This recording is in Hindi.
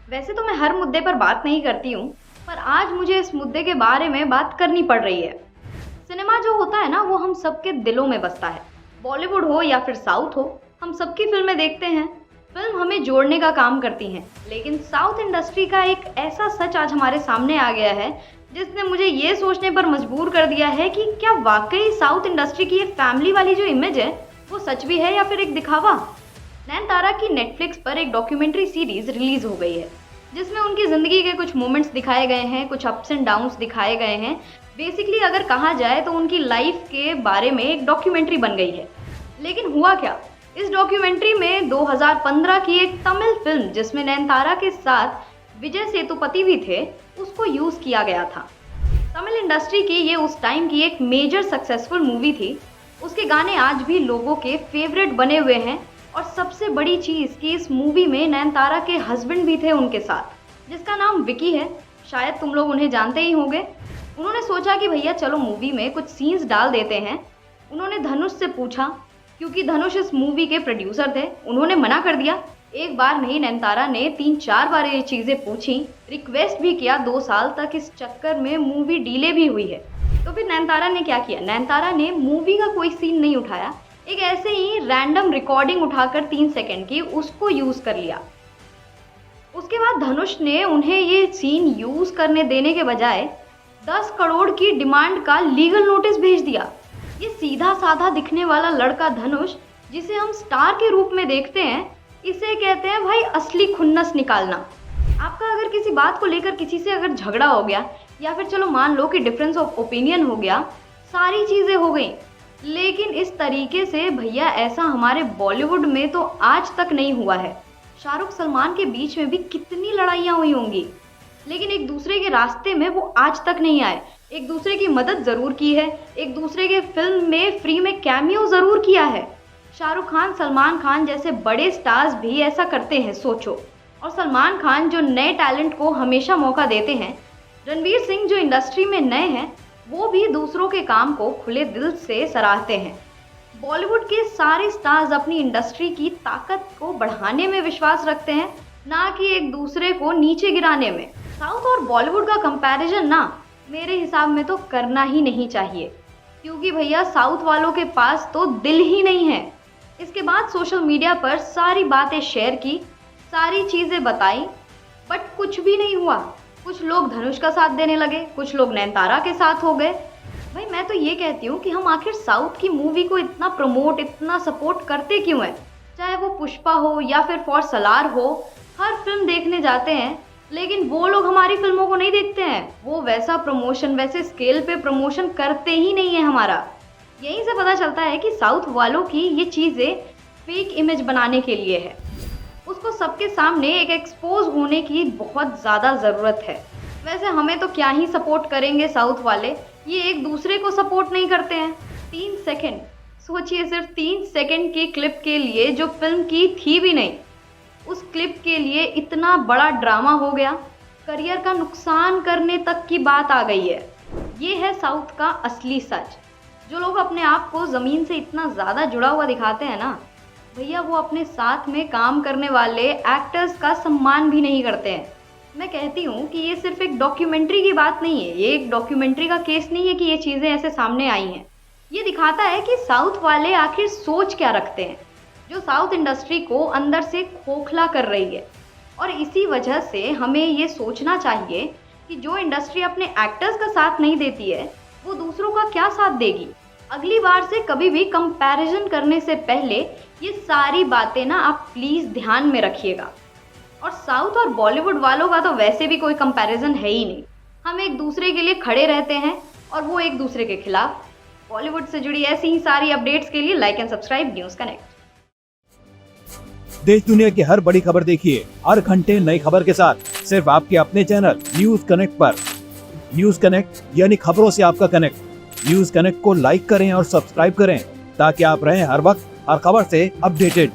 वैसे तो मैं हर मुद्दे पर बात नहीं करती हूँ, पर आज मुझे इस मुद्दे के बारे में बात करनी पड़ रही है। सिनेमा जो होता है ना, वो हम सबके दिलों में बसता है। बॉलीवुड हो या फिर साउथ हो, हम सबकी फिल्में देखते हैं। फिल्म हमें जोड़ने का काम करती हैं, लेकिन साउथ इंडस्ट्री का एक ऐसा सच आज हमारे सामने आ गया है, जिसने मुझे ये सोचने पर मजबूर कर दिया है कि क्या वाकई साउथ इंडस्ट्री की ये फैमिली वाली जो इमेज है, वो सच भी है या फिर एक दिखावा। नयनतारा की नेटफ्लिक्स पर एक डॉक्यूमेंट्री सीरीज रिलीज हो गई है, जिसमें उनकी ज़िंदगी के कुछ मोमेंट्स दिखाए गए हैं, कुछ अप्स एंड डाउन्स दिखाए गए हैं। बेसिकली अगर कहा जाए तो उनकी लाइफ के बारे में एक डॉक्यूमेंट्री बन गई है। लेकिन हुआ क्या, इस डॉक्यूमेंट्री में 2015 की एक तमिल फिल्म जिसमें नयनतारा के साथ विजय सेतुपति भी थे, उसको यूज़ किया गया था। तमिल इंडस्ट्री की ये उस टाइम की एक मेजर सक्सेसफुल मूवी थी। उसके गाने आज भी लोगों के फेवरेट बने हुए हैं, और सबसे बड़ी चीज़ कि इस मूवी में नयनतारा के हस्बैंड भी थे उनके साथ, जिसका नाम विकी है। शायद तुम लोग उन्हें जानते ही होंगे। उन्होंने सोचा कि भैया चलो मूवी में कुछ सीन्स डाल देते हैं। उन्होंने धनुष से पूछा, क्योंकि धनुष इस मूवी के प्रोड्यूसर थे। उन्होंने मना कर दिया। एक बार नहीं, नयनतारा ने 3-4 बार ये चीज़ें पूछी, रिक्वेस्ट भी किया। 2 साल तक इस चक्कर में मूवी डिले भी हुई है। तो फिर नयनतारा ने क्या किया, नयनतारा ने मूवी का कोई सीन नहीं उठाया, एक ऐसे ही रैंडम रिकॉर्डिंग उठाकर 3 सेकंड की उसको यूज़ कर लिया। उसके बाद धनुष ने उन्हें ये सीन यूज़ करने देने के बजाय 10 करोड़ की डिमांड का लीगल नोटिस भेज दिया। ये सीधा साधा दिखने वाला लड़का धनुष, जिसे हम स्टार के रूप में देखते हैं, इसे कहते हैं भाई असली खुन्नस निकालना। आपका अगर किसी बात को लेकर किसी से अगर झगड़ा हो गया, या फिर चलो मान लो कि डिफरेंस ऑफ ओपिनियन हो गया, सारी चीज़ें हो गई, लेकिन इस तरीके से भैया ऐसा हमारे बॉलीवुड में तो आज तक नहीं हुआ है। शाहरुख सलमान के बीच में भी कितनी लड़ाइयाँ हुई होंगी, लेकिन एक दूसरे के रास्ते में वो आज तक नहीं आए। एक दूसरे की मदद ज़रूर की है, एक दूसरे के फिल्म में फ्री में कैमियो ज़रूर किया है। शाहरुख खान, सलमान खान जैसे बड़े स्टार्स भी ऐसा करते हैं, सोचो। और सलमान खान जो नए टैलेंट को हमेशा मौका देते हैं, रणवीर सिंह जो इंडस्ट्री में नए हैं, वो भी दूसरों के काम को खुले दिल से सराहते हैं। बॉलीवुड के सारे स्टार्स अपनी इंडस्ट्री की ताकत को बढ़ाने में विश्वास रखते हैं, ना कि एक दूसरे को नीचे गिराने में। साउथ और बॉलीवुड का कंपैरिजन ना मेरे हिसाब में तो करना ही नहीं चाहिए, क्योंकि भैया साउथ वालों के पास तो दिल ही नहीं है। इसके बाद सोशल मीडिया पर सारी बातें शेयर की, सारी चीज़ें बताई, बट कुछ भी नहीं हुआ। कुछ लोग धनुष का साथ देने लगे, कुछ लोग नयनतारा के साथ हो गए। भाई मैं तो ये कहती हूँ कि हम आखिर साउथ की मूवी को इतना प्रमोट, इतना सपोर्ट करते क्यों हैं? चाहे वो पुष्पा हो या फिर फॉर सलार हो, हर फिल्म देखने जाते हैं, लेकिन वो लोग हमारी फिल्मों को नहीं देखते हैं। वो वैसा प्रमोशन, वैसे स्केल पे प्रमोशन करते ही नहीं है हमारा। यहीं से पता चलता है कि साउथ वालों की ये चीज़ें फेक इमेज बनाने के लिए है। उसको सबके सामने एक एक्सपोज होने की बहुत ज़्यादा ज़रूरत है। वैसे हमें तो क्या ही सपोर्ट करेंगे साउथ वाले, ये एक दूसरे को सपोर्ट नहीं करते हैं। 3 सेकंड सोचिए, सिर्फ 3 सेकंड की क्लिप के लिए, जो फिल्म की थी भी नहीं, उस क्लिप के लिए इतना बड़ा ड्रामा हो गया, करियर का नुकसान करने तक की बात आ गई है। ये है साउथ का असली सच। जो लोग अपने आप को ज़मीन से इतना ज़्यादा जुड़ा हुआ दिखाते हैं ना भैया, वो अपने साथ में काम करने वाले एक्टर्स का सम्मान भी नहीं करते हैं। मैं कहती हूँ कि ये सिर्फ एक डॉक्यूमेंट्री की बात नहीं है, ये एक डॉक्यूमेंट्री का केस नहीं है कि ये चीज़ें ऐसे सामने आई हैं। ये दिखाता है कि साउथ वाले आखिर सोच क्या रखते हैं, जो साउथ इंडस्ट्री को अंदर से खोखला कर रही है। और इसी वजह से हमें ये सोचना चाहिए कि जो इंडस्ट्री अपने एक्टर्स का साथ नहीं देती है, वो दूसरों का क्या साथ देगी। अगली बार से कभी भी कंपैरिजन करने से पहले ये सारी बातें ना आप प्लीज़ ध्यान में रखिएगा। और साउथ और बॉलीवुड वालों का तो वैसे भी कोई कंपैरिजन है ही नहीं। हम एक दूसरे के लिए खड़े रहते हैं और वो एक दूसरे के खिलाफ। बॉलीवुड से जुड़ी ऐसी ही सारी अपडेट्स के लिए like and subscribe news connect. देश दुनिया की हर बड़ी खबर देखिए हर घंटे नई खबर के साथ, सिर्फ आपके अपने चैनल न्यूज़ कनेक्ट पर। न्यूज़ कनेक्ट यानी खबरों से आपका कनेक्ट। न्यूज़ कनेक्ट को लाइक करें और सब्सक्राइब करें, ताकि आप रहें हर वक्त हर खबर से अपडेटेड।